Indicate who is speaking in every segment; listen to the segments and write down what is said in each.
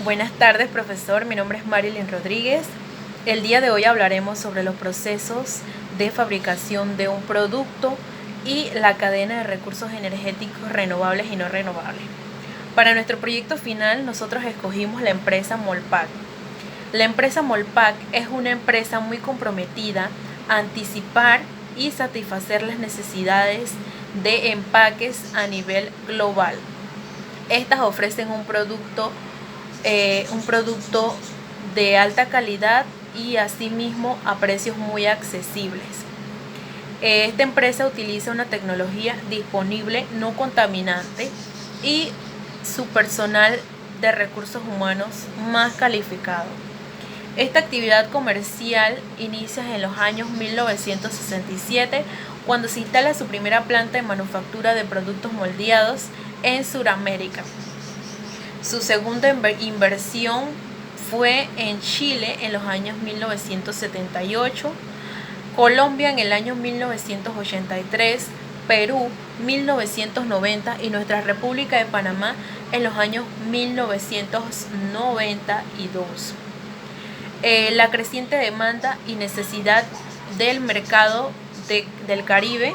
Speaker 1: Buenas tardes, profesor. Mi nombre es Marilyn Rodríguez. El día de hoy hablaremos sobre los procesos de fabricación de un producto y la cadena de recursos energéticos renovables y no renovables. Para nuestro proyecto final, nosotros escogimos la empresa Molpac. La empresa Molpac es una empresa muy comprometida a anticipar y satisfacer las necesidades de empaques a nivel global. Estas ofrecen un producto de alta calidad y asimismo a precios muy accesibles. Esta empresa utiliza una tecnología disponible, no contaminante, y su personal de recursos humanos más calificado. Esta actividad comercial inicia en los años 1967, cuando se instala su primera planta de manufactura de productos moldeados en Sudamérica. Su segunda inversión fue en Chile en los años 1978, Colombia en el año 1983, Perú 1990 y nuestra República de Panamá en los años 1992. La creciente demanda y necesidad del mercado del Caribe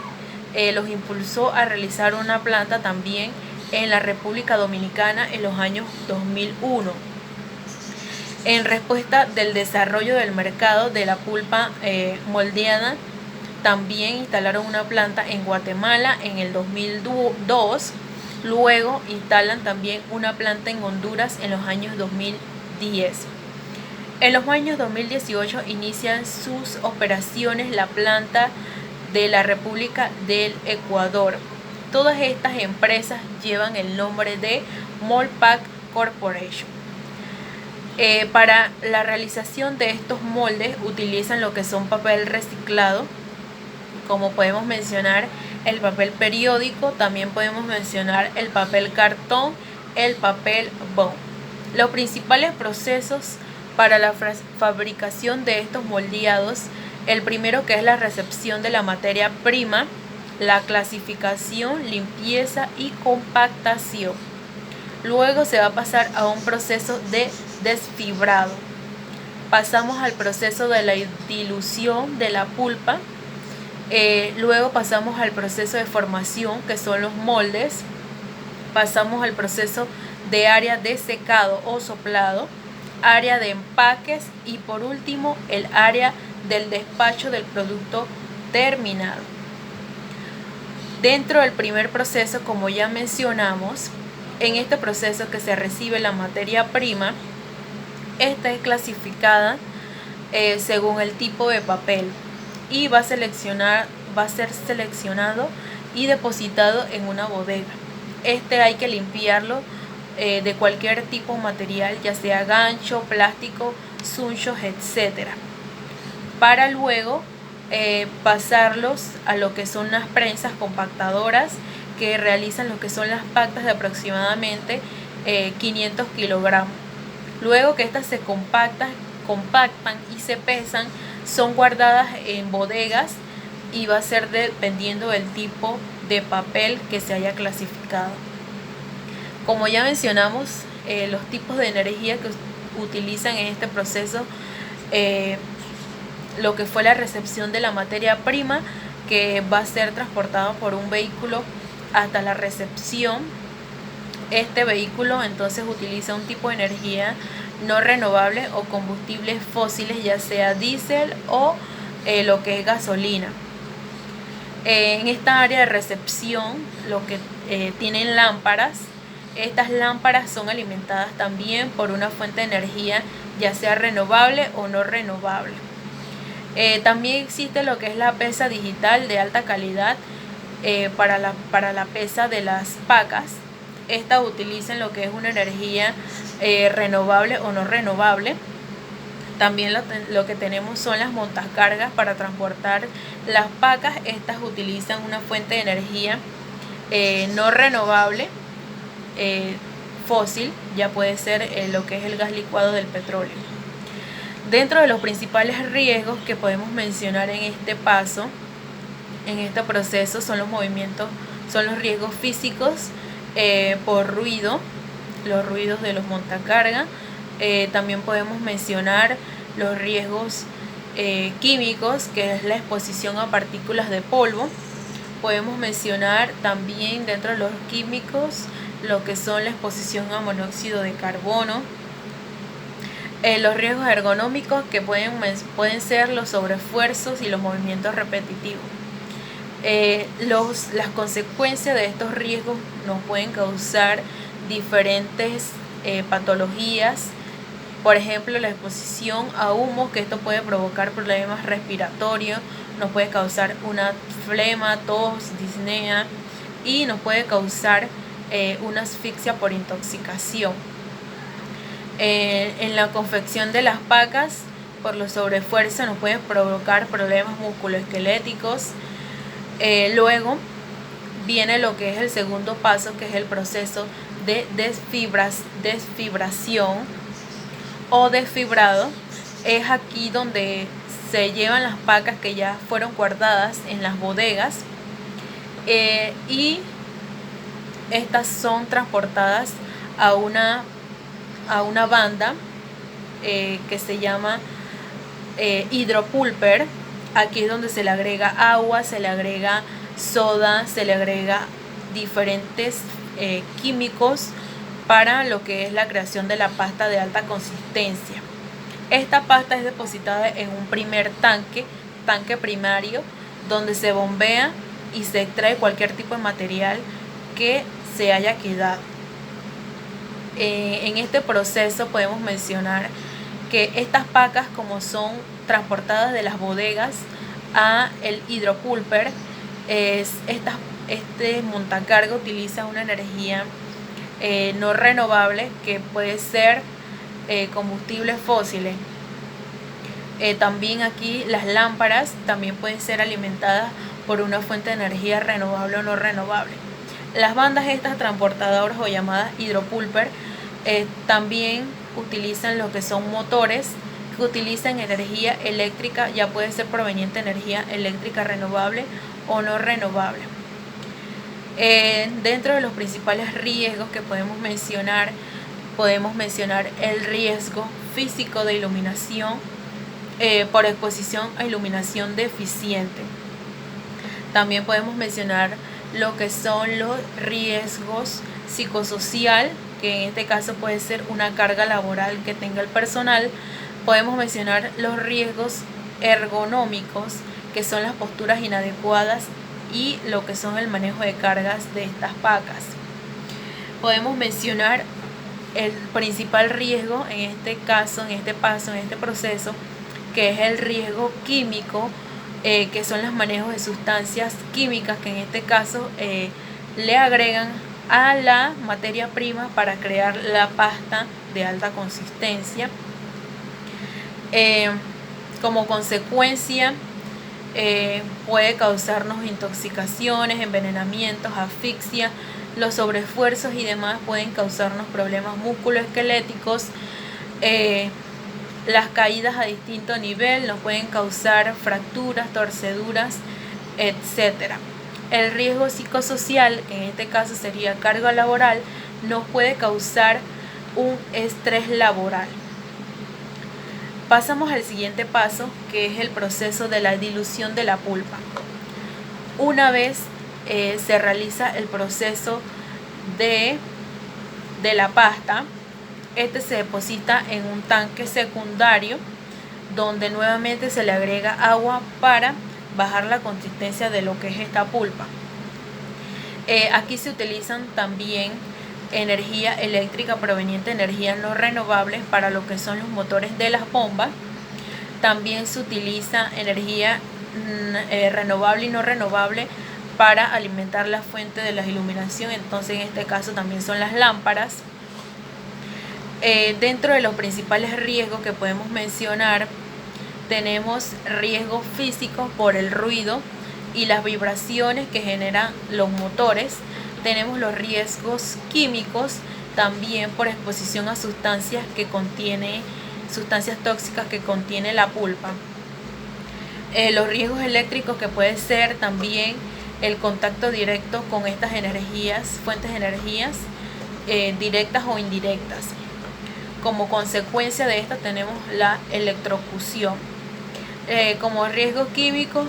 Speaker 1: los impulsó a realizar una planta también en la República Dominicana en los años 2001. En respuesta del desarrollo del mercado de la pulpa moldeada, también instalaron una planta en Guatemala en el 2002. Luego instalan también una planta en Honduras en los años 2010. En los años 2018 inician sus operaciones la planta de la República del Ecuador. Todas estas empresas llevan el nombre de Molpac Corporation. Para la realización de estos moldes utilizan lo que son papel reciclado, como podemos mencionar el papel periódico, también podemos mencionar el papel cartón, el papel bond. Los principales procesos para la fabricación de estos moldeados: el primero, que es la recepción de la materia prima, la clasificación, limpieza y compactación. Luego se va a pasar a un proceso de desfibrado. Pasamos al proceso de la dilución de la pulpa. Luego pasamos al proceso de formación, que son los moldes. Pasamos al proceso de área de secado o soplado, área de empaques y por último el área del despacho del producto terminado. Dentro del primer proceso, como ya mencionamos, en este proceso que se recibe la materia prima, esta es clasificada según el tipo de papel y va a ser seleccionado y depositado en una bodega. Hay que limpiarlo de cualquier tipo de material, ya sea gancho, plástico, sunchos, etc., para luego pasarlos a lo que son las prensas compactadoras, que realizan lo que son las pactas de aproximadamente 500 kilogramos. Luego que estas se compactan y se pesan, son guardadas en bodegas y va a ser dependiendo del tipo de papel que se haya clasificado. Como ya mencionamos, los tipos de energía que utilizan en este proceso, lo que fue la recepción de la materia prima, que va a ser transportado por un vehículo hasta la recepción. Este vehículo entonces utiliza un tipo de energía no renovable o combustibles fósiles, ya sea diésel o lo que es gasolina. En esta área de recepción, lo que tienen lámparas. Estas lámparas son alimentadas también por una fuente de energía, ya sea renovable o no renovable. También existe lo que es la pesa digital de alta calidad para la pesa de las pacas. Estas utilizan lo que es una energía renovable o no renovable. También lo que tenemos son las montacargas para transportar las pacas. Estas utilizan una fuente de energía no renovable, fósil, ya puede ser lo que es el gas licuado del petróleo. Dentro de los principales riesgos que podemos mencionar en este paso, en este proceso, son los riesgos físicos por ruido, los ruidos de los montacargas, También podemos mencionar los riesgos químicos, que es la exposición a partículas de polvo. Podemos mencionar también dentro de los químicos lo que son la exposición a monóxido de carbono. Los riesgos ergonómicos, que pueden ser los sobreesfuerzos y los movimientos repetitivos. Las consecuencias de estos riesgos nos pueden causar diferentes patologías. Por ejemplo, la exposición a humos, que esto puede provocar problemas respiratorios, nos puede causar una flema, tos, disnea, y nos puede causar una asfixia por intoxicación. En la confección de las pacas, por los sobreesfuerzos, nos puede provocar problemas musculoesqueléticos. Luego viene lo que es el segundo paso, que es el proceso de desfibración o desfibrado. Es aquí donde se llevan las pacas que ya fueron guardadas en las bodegas y estas son transportadas a una banda que se llama hidropulper. Aquí es donde se le agrega agua, se le agrega soda, se le agrega diferentes químicos para lo que es la creación de la pasta de alta consistencia. Esta pasta es depositada en un primer tanque primario, donde se bombea y se extrae cualquier tipo de material que se haya quedado. En este proceso podemos mencionar que estas pacas, como son transportadas de las bodegas a el hidropulper, este montacarga utiliza una energía no renovable, que puede ser combustibles fósiles. También aquí las lámparas también pueden ser alimentadas por una fuente de energía renovable o no renovable. Las bandas estas transportadoras, o llamadas hidropulper, también utilizan lo que son motores que utilizan energía eléctrica, ya puede ser proveniente de energía eléctrica renovable o no renovable. Dentro de los principales riesgos que podemos mencionar el riesgo físico de iluminación por exposición a iluminación deficiente. También podemos mencionar lo que son los riesgos psicosocial, que en este caso puede ser una carga laboral que tenga el personal. Podemos mencionar los riesgos ergonómicos, que son las posturas inadecuadas y lo que son el manejo de cargas de estas pacas. Podemos mencionar el principal riesgo en este caso, en este proceso, que es el riesgo químico, que son los manejos de sustancias químicas que en este caso le agregan a la materia prima para crear la pasta de alta consistencia. Como consecuencia puede causarnos intoxicaciones, envenenamientos, asfixia. Los sobreesfuerzos y demás pueden causarnos problemas musculoesqueléticos. Las caídas a distinto nivel nos pueden causar fracturas, torceduras, etc. El riesgo psicosocial, que en este caso sería carga laboral, nos puede causar un estrés laboral. Pasamos al siguiente paso, que es el proceso de la dilución de la pulpa. Una vez se realiza el proceso de la pasta, este se deposita en un tanque secundario, donde nuevamente se le agrega agua para bajar la consistencia de lo que es esta pulpa. Aquí se utilizan también energía eléctrica proveniente de energías no renovables para lo que son los motores de las bombas. También se utiliza energía renovable y no renovable para alimentar la fuente de la iluminación. Entonces en este caso también son las lámparas. Dentro de los principales riesgos que podemos mencionar, tenemos riesgos físicos por el ruido y las vibraciones que generan los motores. Tenemos los riesgos químicos también por exposición a sustancias tóxicas que contiene la pulpa. Los riesgos eléctricos, que puede ser también el contacto directo con estas fuentes de energías directas o indirectas. Como consecuencia de esta tenemos la electrocución. Como riesgos químicos,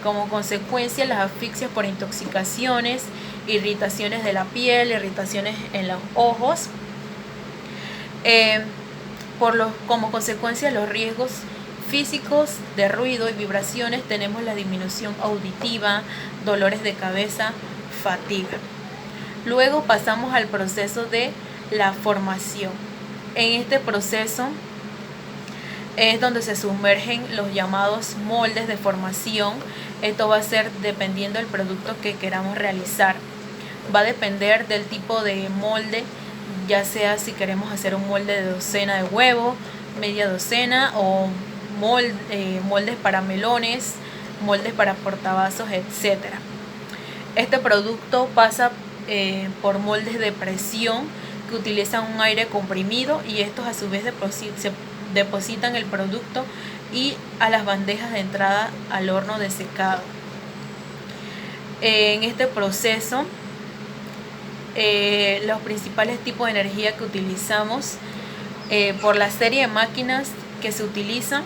Speaker 1: como consecuencia las asfixias por intoxicaciones, irritaciones de la piel, irritaciones en los ojos. Como consecuencia los riesgos físicos de ruido y vibraciones tenemos la disminución auditiva, dolores de cabeza, fatiga. Luego pasamos al proceso de la formación. En este proceso es donde se sumergen los llamados moldes de formación. Esto va a ser dependiendo del producto que queramos realizar. Va a depender del tipo de molde, ya sea si queremos hacer un molde de docena de huevos, media docena, o moldes para melones, moldes para portavasos, etc. Este producto pasa por moldes de presión que utilizan un aire comprimido, y estos a su vez se depositan el producto y a las bandejas de entrada al horno de secado. En este proceso los principales tipos de energía que utilizamos por la serie de máquinas que se utilizan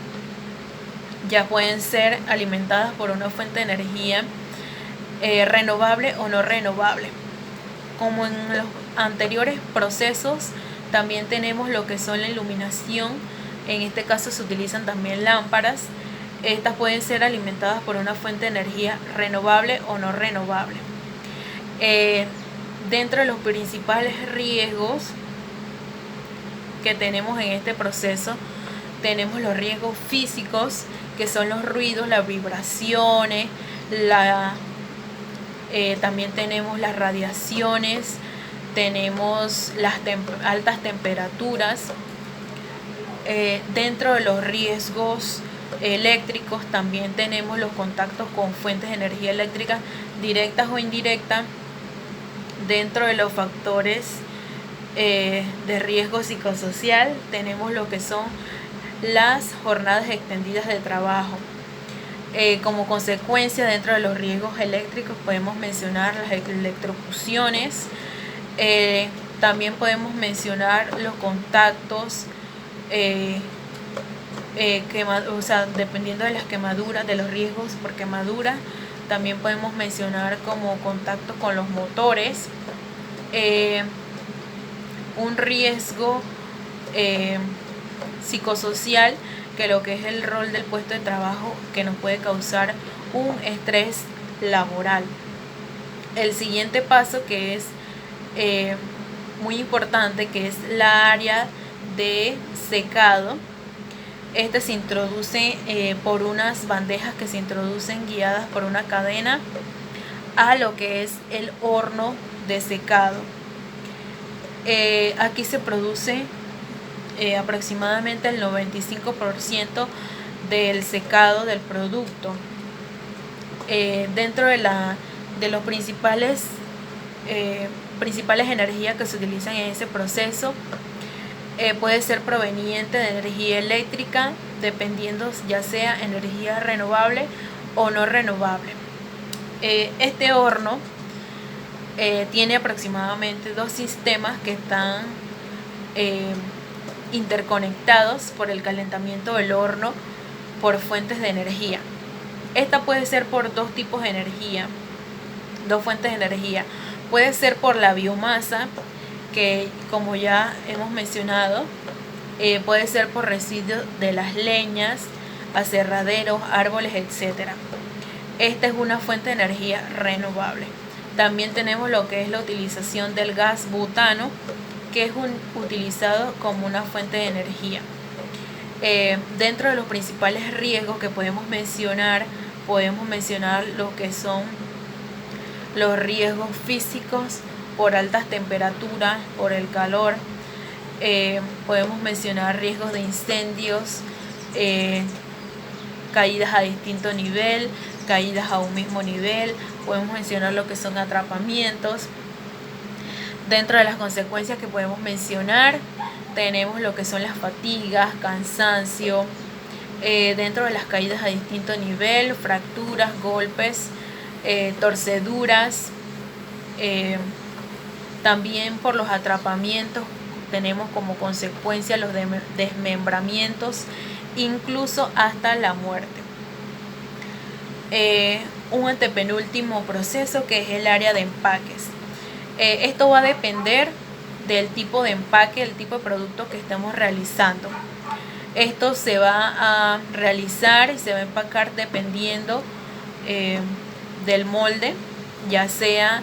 Speaker 1: ya pueden ser alimentadas por una fuente de energía renovable o no renovable. Como en los anteriores procesos, también tenemos lo que son la iluminación. En este caso se utilizan también lámparas. Estas pueden ser alimentadas por una fuente de energía renovable o no renovable. Dentro de los principales riesgos que tenemos en este proceso, tenemos los riesgos físicos, que son los ruidos, las vibraciones, también tenemos las radiaciones, tenemos las altas temperaturas. Dentro de los riesgos eléctricos también tenemos los contactos con fuentes de energía eléctrica directas o indirectas. Dentro de los factores de riesgo psicosocial tenemos lo que son las jornadas extendidas de trabajo. Como consecuencia, dentro de los riesgos eléctricos podemos mencionar las electrocuciones. También podemos mencionar los contactos, dependiendo de las quemaduras, de los riesgos por quemadura. También podemos mencionar como contacto con los motores. Un riesgo psicosocial, que lo que es el rol del puesto de trabajo, que nos puede causar un estrés laboral. El siguiente paso, que es muy importante, que es la área de secado. Este se introduce por unas bandejas que se introducen guiadas por una cadena a lo que es el horno de secado. Aquí se produce aproximadamente el 95% del secado del producto. Dentro de los principales energías que se utilizan en ese proceso, puede ser proveniente de energía eléctrica, dependiendo ya sea energía renovable o no renovable. Este horno tiene aproximadamente 2 sistemas que están interconectados por el calentamiento del horno por fuentes de energía. Esta puede ser por 2 tipos de energía, 2 fuentes de energía. Puede ser por la biomasa, que como ya hemos mencionado, puede ser por residuos de las leñas, aserraderos, árboles, etc. Esta es una fuente de energía renovable. También tenemos lo que es la utilización del gas butano, que es utilizado como una fuente de energía. Dentro de los principales riesgos que podemos mencionar lo que son los riesgos físicos por altas temperaturas, por el calor. Podemos mencionar riesgos de incendios, caídas a distinto nivel, caídas a un mismo nivel. Podemos mencionar lo que son atrapamientos. Dentro de las consecuencias que podemos mencionar, tenemos lo que son las fatigas, cansancio. Dentro de las caídas a distinto nivel, fracturas, golpes, torceduras. También por los atrapamientos tenemos como consecuencia los desmembramientos, incluso hasta la muerte. Un antepenúltimo proceso, que es el área de empaques. Esto va a depender del tipo de empaque, el tipo de producto que estemos realizando. Esto se va a realizar y se va a empacar dependiendo del molde, ya sea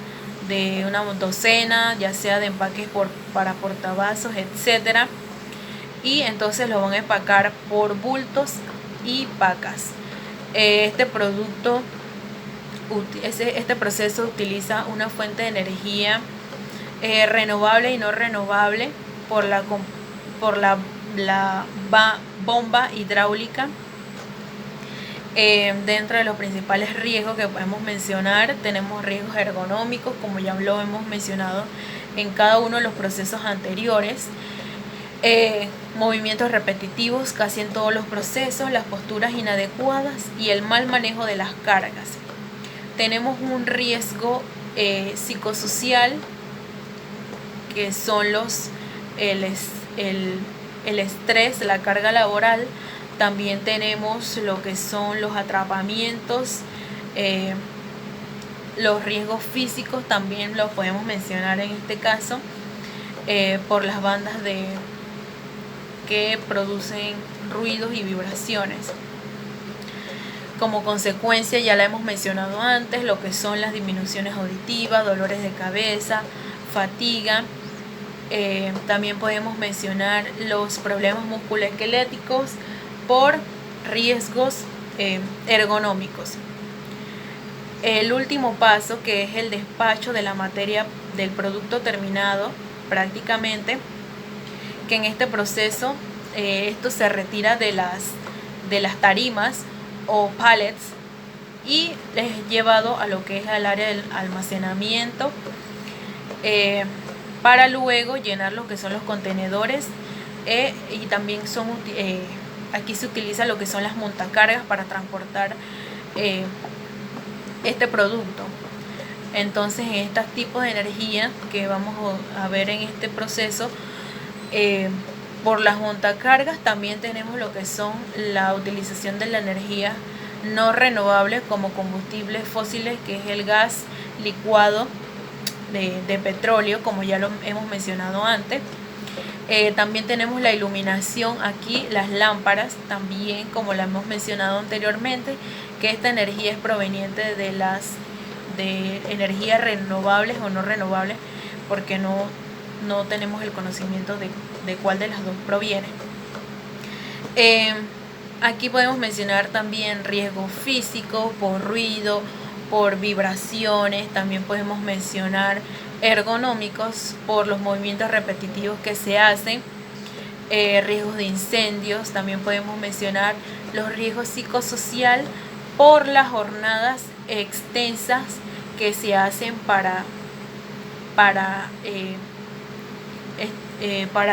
Speaker 1: de una docena, ya sea de empaques para portavasos, etcétera. Y entonces lo van a empacar por bultos y pacas. Este proceso utiliza una fuente de energía renovable y no renovable por la bomba hidráulica. Dentro de los principales riesgos que podemos mencionar, tenemos riesgos ergonómicos, como ya lo hemos mencionado en cada uno de los procesos anteriores. Movimientos repetitivos casi en todos los procesos, las posturas inadecuadas y el mal manejo de las cargas. Tenemos un riesgo psicosocial, que son el estrés, la carga laboral. También tenemos lo que son los atrapamientos, los riesgos físicos también los podemos mencionar en este caso, por las bandas que producen ruidos y vibraciones. Como consecuencia, ya la hemos mencionado antes, lo que son las disminuciones auditivas, dolores de cabeza, fatiga. También podemos mencionar los problemas musculoesqueléticos por riesgos ergonómicos. El último paso, que es el despacho de la materia del producto terminado, prácticamente, que en este proceso esto se retira de las tarimas o pallets y es llevado a lo que es el área del almacenamiento, para luego llenar lo que son los contenedores, y también aquí se utiliza lo que son las montacargas para transportar este producto. Entonces, en estos tipos de energía que vamos a ver en este proceso, por las montacargas también tenemos lo que son la utilización de la energía no renovable como combustibles fósiles, que es el gas licuado de petróleo, como ya lo hemos mencionado antes. También tenemos la iluminación aquí, las lámparas también, como la hemos mencionado anteriormente, que esta energía es proveniente de energías renovables o no renovables, porque no tenemos el conocimiento de cuál de las dos proviene. Aquí podemos mencionar también riesgo físico por ruido, por vibraciones. También podemos mencionar ergonómicos por los movimientos repetitivos que se hacen, riesgos de incendios. También podemos mencionar los riesgos psicosocial por las jornadas extensas que se hacen para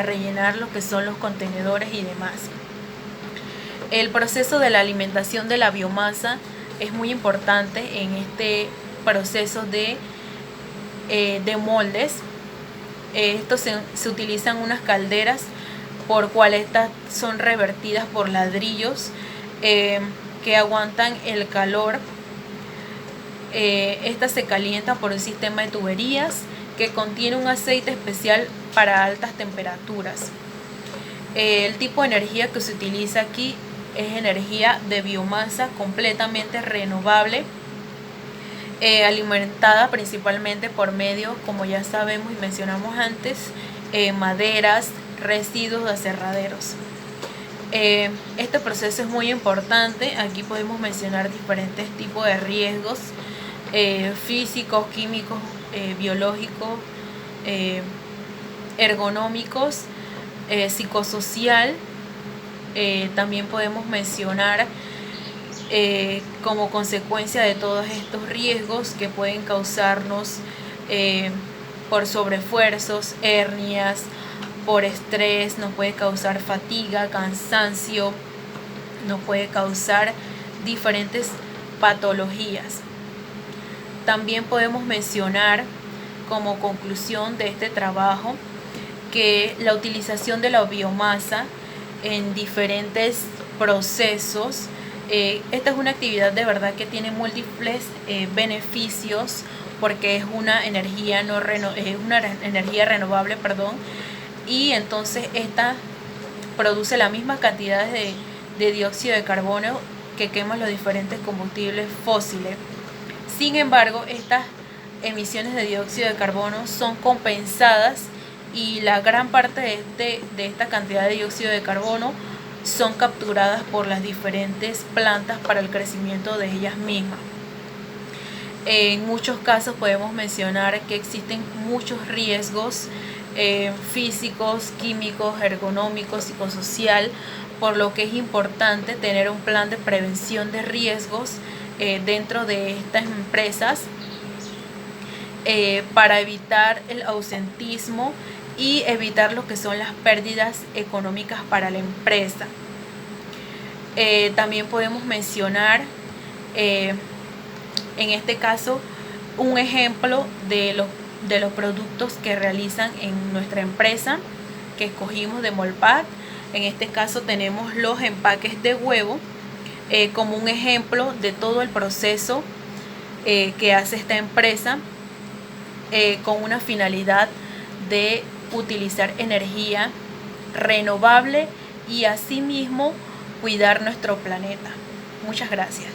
Speaker 1: rellenar lo que son los contenedores y demás. El proceso de la alimentación de la biomasa es muy importante en este proceso de moldes. Estos se utilizan unas calderas por cuales estas son revertidas por ladrillos que aguantan el calor. Esta se calienta por un sistema de tuberías que contiene un aceite especial para altas temperaturas. El tipo de energía que se utiliza aquí es energía de biomasa completamente renovable, alimentada principalmente por medio, como ya sabemos y mencionamos antes, maderas, residuos de aserraderos. Este proceso es muy importante. Aquí podemos mencionar diferentes tipos de riesgos físicos, químicos, biológicos, ergonómicos, psicosocial. También podemos mencionar como consecuencia de todos estos riesgos que pueden causarnos por sobreesfuerzos, hernias, por estrés, nos puede causar fatiga, cansancio, nos puede causar diferentes patologías. También podemos mencionar como conclusión de este trabajo que la utilización de la biomasa en diferentes procesos, esta es una actividad de verdad que tiene múltiples beneficios, porque es una energía energía renovable, y entonces esta produce la misma cantidad de dióxido de carbono que queman los diferentes combustibles fósiles. Sin embargo, estas emisiones de dióxido de carbono son compensadas, y la gran parte de esta cantidad de dióxido de carbono son capturadas por las diferentes plantas para el crecimiento de ellas mismas. En muchos casos podemos mencionar que existen muchos riesgos físicos, químicos, ergonómicos, psicosocial, por lo que es importante tener un plan de prevención de riesgos dentro de estas empresas para evitar el ausentismo y evitar lo que son las pérdidas económicas para la empresa. También podemos mencionar en este caso un ejemplo de los productos que realizan en nuestra empresa que escogimos de Molpack. En este caso tenemos los empaques de huevo como un ejemplo de todo el proceso que hace esta empresa con una finalidad de utilizar energía renovable y asimismo cuidar nuestro planeta. Muchas gracias.